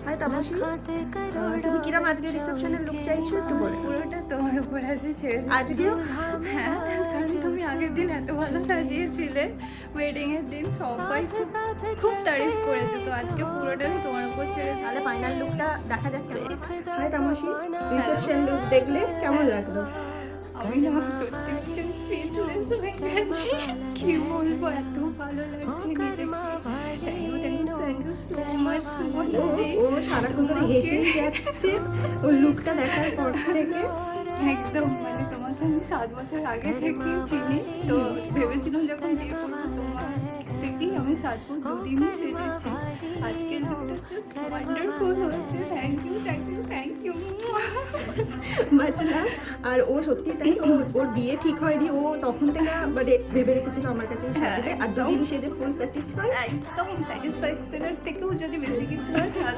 High Tapasi, তুমি কিরম আজকে রিসেপশনের লুক চাইছো একটু বলে দাও। পুরোটা তোমার উপর আছে, ছেড়ে দিচ্ছি। আজকেও হ্যাঁ, কারণ তুমি আগের দিন এত ভালো সাজিয়েছিলে, ওয়েডিং এর দিন সবাই খুব খুব তারিফ করেছে, তো আজকে পুরোটা আমি তোমার উপর ছেড়ে দিচ্ছি। তাহলে ফাইনাল লুকটা দেখা যাক কেমন। হাই তাপসী, রিসেপশন লুক দেখলে কেমন লাগলো? আমি না সত্যি ভীষণ স্পিচলেস হয়ে গেছি, কি বলবো, এত ভালো লাগছে নিজেকে। থ্যাংক ইউ সো মাচ ও ও সারাক্ষণ ধরে হেসেই যাচ্ছে ওর লুকটা দেখার পর থেকে। একদম, মানে তোমাকে আমি 7 বছর আগে থেকে চিনি, তো ভেবেছিলাম যখন বিয়ে করবো তোমার থেকেই আমি সাজবো, দুদিনই সেজেছি। আজকের লুকটা জাস্ট ওয়ান্ডারফুল হয়েছে। Thank you thank you thank you. বাঁচলাম। আর ও সত্যি তাই, ওর বিয়ে ঠিক হয়নি, ও তখন থেকে মানে ভেবে রেখেছিল আমার কাছেই সাজবে, আর দুদিন সেজে ফুল স্যাটিসফাই। একদম স্যাটিসফ্যাকশনের থেকেও যদি বেশি কিছু হয় তাহলে